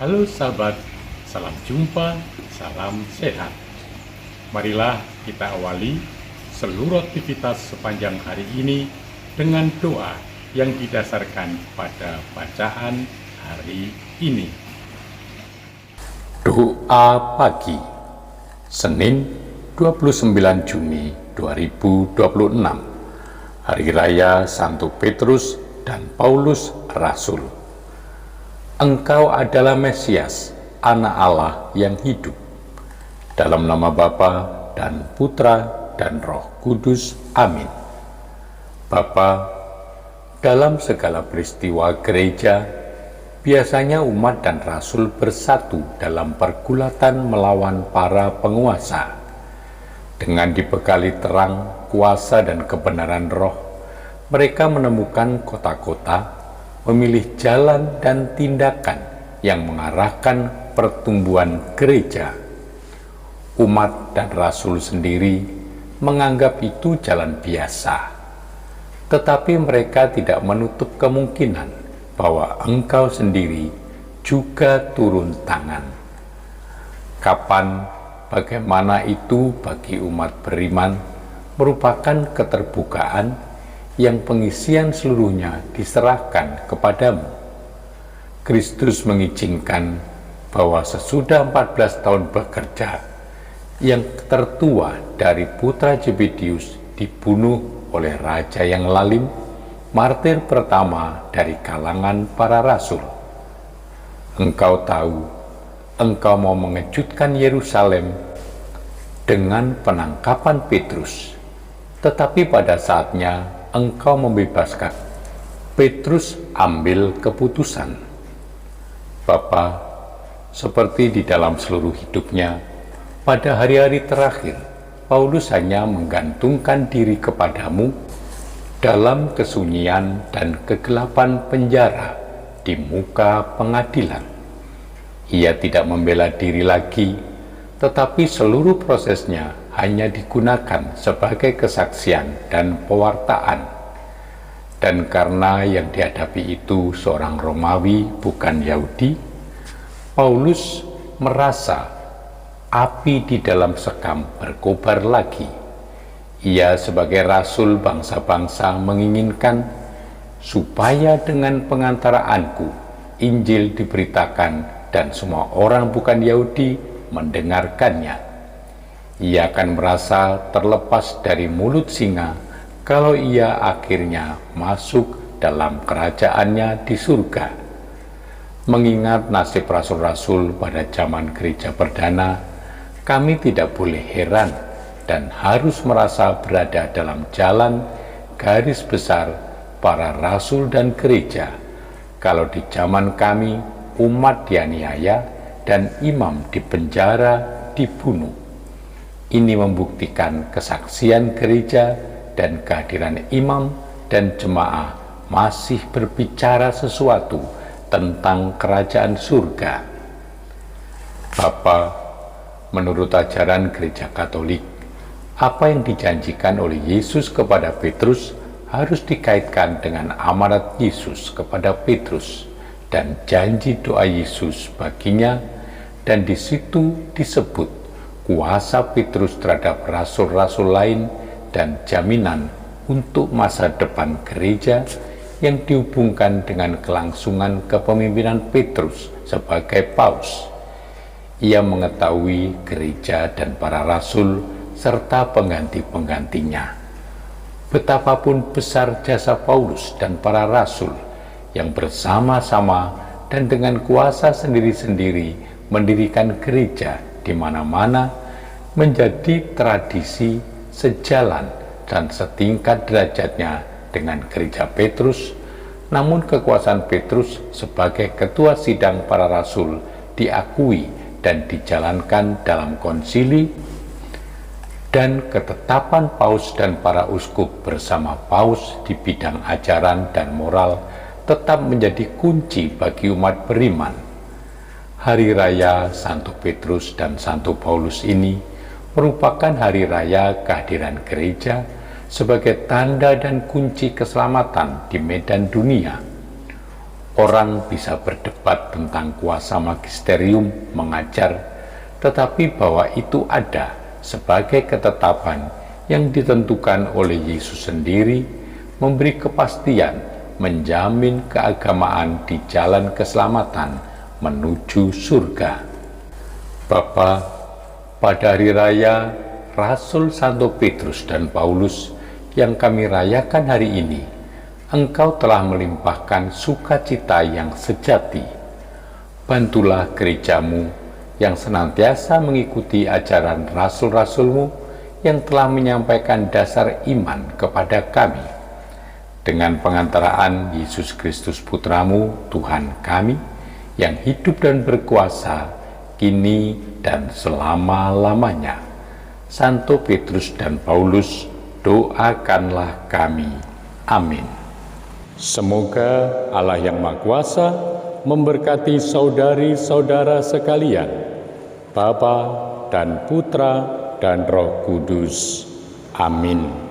Halo sahabat, salam jumpa, salam sehat. Marilah kita awali seluruh aktivitas sepanjang hari ini dengan doa yang didasarkan pada bacaan hari ini. Doa pagi, Senin 29 Juni 2026, Hari Raya Santo Petrus dan Paulus Rasul. Engkau adalah Mesias, Anak Allah yang hidup. Dalam nama Bapa dan Putra dan Roh Kudus. Amin. Bapa, dalam segala peristiwa gereja, biasanya umat dan rasul bersatu dalam pergulatan melawan para penguasa. Dengan dibekali terang, kuasa dan kebenaran roh, mereka menemukan kota-kota, memilih jalan dan tindakan yang mengarahkan pertumbuhan gereja. Umat dan rasul sendiri menganggap itu jalan biasa, tetapi mereka tidak menutup kemungkinan bahwa engkau sendiri juga turun tangan. Kapan, bagaimana itu bagi umat beriman merupakan keterbukaan yang pengisian seluruhnya diserahkan kepadamu. Kristus mengizinkan bahwa sesudah 14 tahun bekerja, yang tertua dari putra Zebedius dibunuh oleh raja yang lalim, martir pertama dari kalangan para rasul. Engkau tahu, engkau mau mengejutkan Yerusalem dengan penangkapan Petrus, tetapi pada saatnya engkau membebaskan. Petrus ambil keputusan. Bapa, seperti di dalam seluruh hidupnya, pada hari-hari terakhir, Paulus hanya menggantungkan diri kepadamu dalam kesunyian dan kegelapan penjara di muka pengadilan. Ia tidak membela diri lagi, tetapi seluruh prosesnya hanya digunakan sebagai kesaksian dan pewartaan. Dan karena yang dihadapi itu seorang Romawi bukan Yahudi, Paulus merasa api di dalam sekam berkobar lagi. Ia sebagai rasul bangsa-bangsa menginginkan supaya dengan pengantaraanku Injil diberitakan dan semua orang bukan Yahudi mendengarkannya. Ia akan merasa terlepas dari mulut singa kalau ia akhirnya masuk dalam kerajaannya di surga. Mengingat nasib rasul-rasul pada zaman gereja perdana, kami tidak boleh heran dan harus merasa berada dalam jalan garis besar para rasul dan gereja. Kalau di zaman kami, umat dianiaya dan imam dipenjara, dibunuh. Ini membuktikan kesaksian gereja dan kehadiran imam dan jemaah masih berbicara sesuatu tentang kerajaan surga. Bapa, menurut ajaran gereja Katolik, apa yang dijanjikan oleh Yesus kepada Petrus harus dikaitkan dengan amanat Yesus kepada Petrus dan janji doa Yesus baginya, dan di situ disebut kuasa Petrus terhadap rasul-rasul lain dan jaminan untuk masa depan gereja yang dihubungkan dengan kelangsungan kepemimpinan Petrus sebagai paus. Ia mengetahui gereja dan para rasul serta pengganti-penggantinya. Betapapun besar jasa Paulus dan para rasul yang bersama-sama dan dengan kuasa sendiri-sendiri mendirikan gereja di mana-mana, menjadi tradisi sejalan dan setingkat derajatnya dengan gereja Petrus. Namun kekuasaan Petrus sebagai ketua sidang para rasul diakui dan dijalankan dalam konsili, dan ketetapan paus dan para uskup bersama paus di bidang ajaran dan moral tetap menjadi kunci bagi umat beriman. Hari Raya Santo Petrus dan Santo Paulus ini merupakan hari raya kehadiran gereja sebagai tanda dan kunci keselamatan di medan dunia. Orang bisa berdebat tentang kuasa magisterium mengajar, tetapi bahwa itu ada sebagai ketetapan yang ditentukan oleh Yesus sendiri, memberi kepastian, menjamin keagamaan di jalan keselamatan menuju surga. Bapa, pada hari raya Rasul Santo Petrus dan Paulus yang kami rayakan hari ini, Engkau telah melimpahkan sukacita yang sejati. Bantulah gerejamu yang senantiasa mengikuti ajaran rasul-rasulmu yang telah menyampaikan dasar iman kepada kami. Dengan pengantaraan Yesus Kristus Putramu, Tuhan kami, yang hidup dan berkuasa, kini dan selama-lamanya. Santo Petrus dan Paulus, doakanlah kami. Amin. Semoga Allah yang Maha Kuasa memberkati saudari-saudara sekalian, Bapa dan Putra dan Roh Kudus. Amin.